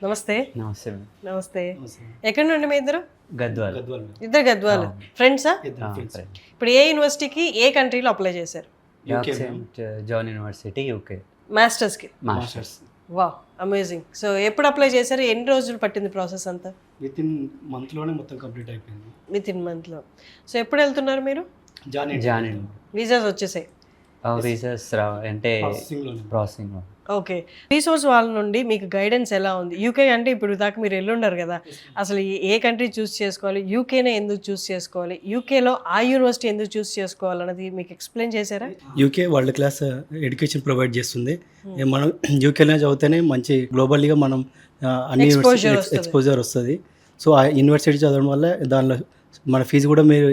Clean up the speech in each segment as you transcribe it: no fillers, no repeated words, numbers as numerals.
నమస్తే. నమస్తే నమస్తే. ఎక్కడి నుండి మీ ఇద్దరు? గద్వాల్. ఇద్దరు గద్వాలు ఫ్రెండ్సా? ఇప్పుడు ఏ యూనివర్సిటీకి ఏ కంట్రీలో అప్లై చేశారు? జాన్ యూనివర్సిటీ యూకే మాస్టర్స్కి. మాస్టర్స్. Wow amazing. సో ఎప్పుడు అప్లై చేశారు? ఎన్ని రోజులు పట్టింది ప్రాసెస్ అంతా? వితిన్ మంత్లోనే మొత్తం కంప్లీట్ అయిపోయింది. వితిన్ మంత్లో. సో ఎప్పుడు వెళ్తున్నారు మీరు? జాన్ వీసాస్ వచ్చేసాయి? వీసాస్ అంటే ప్రాసెసింగ్. ఓకే. రీసోర్స్ వాళ్ళ నుండి మీకు గైడెన్స్ ఎలా ఉంది? యూకే అంటే ఇప్పుడు దాకా మీరు వెళ్ళుండరు కదా, అసలు ఏ కంట్రీ చూస్ చేసుకోవాలి, యూకేనే ఎందుకు చూస్ చేసుకోవాలి, యూకేలో ఆ యూనివర్సిటీ ఎందుకు చూస్ చేసుకోవాలన్నది మీకు ఎక్స్ప్లెయిన్ చేశారా? UK world class education provide చేస్తుంది. మనం యూకేలో చదివితేనే మంచి గ్లోబల్గా మనం అన్ని ఎక్స్పోజర్ వస్తుంది. సో ఆ యూనివర్సిటీ చదవడం వల్ల దానిలో మన ఫీజు కూడా మీరు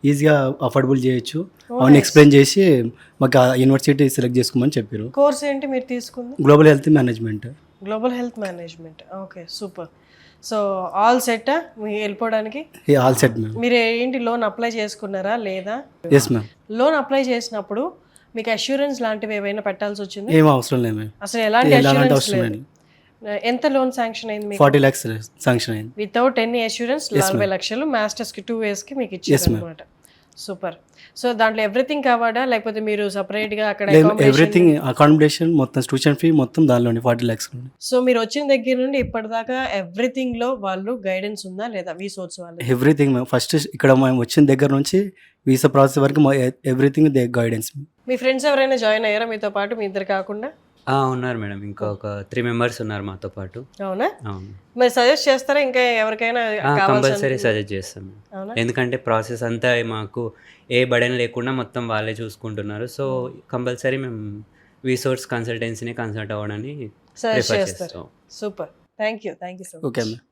ఈజీగా అఫోర్డబుల్ చేయొచ్చు. అవన్నీ ఎక్స్ప్లెయిన్ చేసి మాకు ఆ యూనివర్సిటీ సెలెక్ట్ చేసుకోమని చెప్పారు. కోర్స్ ఏంటి మీరు తీసుకుంది? Global health management. Global health management. Okay, super. So all set మీరు వెళ్ళిపోవడానికి? All set ma'am. మీరు ఏంటి లోన్ అప్లై చేసుకున్నారా లేదా? Yes ma'am. లోన్ అప్లై చేసినప్పుడు మీకు అష్యూరెన్స్ లాంటివి ఏమైనా పెట్టాల్సి వచ్చింది? ఏం అవసరం లేదు మ్యామ్. అసలు ఎలాంటి అష్యూరెన్స్ అవసరం లేదు. ఎంత లోన్ శాంక్షన్ అయింది మీకు? 40 lakhs శాంక్షన్ అయింది. వితౌట్ ఎనీ అష్యూరెన్స్ 40 లక్షలు మాస్టర్స్కి 2 yearsకి మీకు ఇచ్చారు అనమాట. సూపర్. సో దాంట్లో ఎవ్రీథింగ్ కావాలా లేకపోతే మీరు సపరేట్గా అక్కడ? ఎవ్రీథింగ్, అకామిడేషన్ మొత్తం, ట్యూషన్ ఫీ మొత్తం దానిలోని 40 lakhs. సో మీరు వచ్చిన దగ్గర నుండి ఇప్పటిదాకా ఎవ్రీథింగ్ లో వాళ్ళు గైడెన్స్ ఉందా లేదా? వీసోర్స్ వాళ్ళు ఎవ్రీథింగ్ మ్యామ్. ఫస్ట్ ఇక్కడ మేము వచ్చిన దగ్గర నుంచి వీసా ప్రాసెస్ వరకు everything they guidance. Me friends ఎవరైనా జాయిన్ అయ్యారా మీతో పాటు? మీ ఇద్దరు కాకుండా ఉన్నారు మేడం, ఇంకొక 3 members ఉన్నారు మాతో పాటు. అవునా? మరి సజెస్ట్ చేస్తారా ఇంకా ఎవరికైనా? కంపల్సరీ సజెస్ట్ చేస్తాం, ఎందుకంటే ప్రాసెస్ అంతా మాకు ఏ బడెన్ లేకుండా మొత్తం వాళ్ళే చూసుకుంటున్నారు. సో కంపల్సరీ మేము వీసోర్స్ కన్సల్టెన్సీని కన్సల్ట్ అవ్వడానికి సజెస్ట్ చేస్తారు. Super. Thank you so much. Okay ma'am.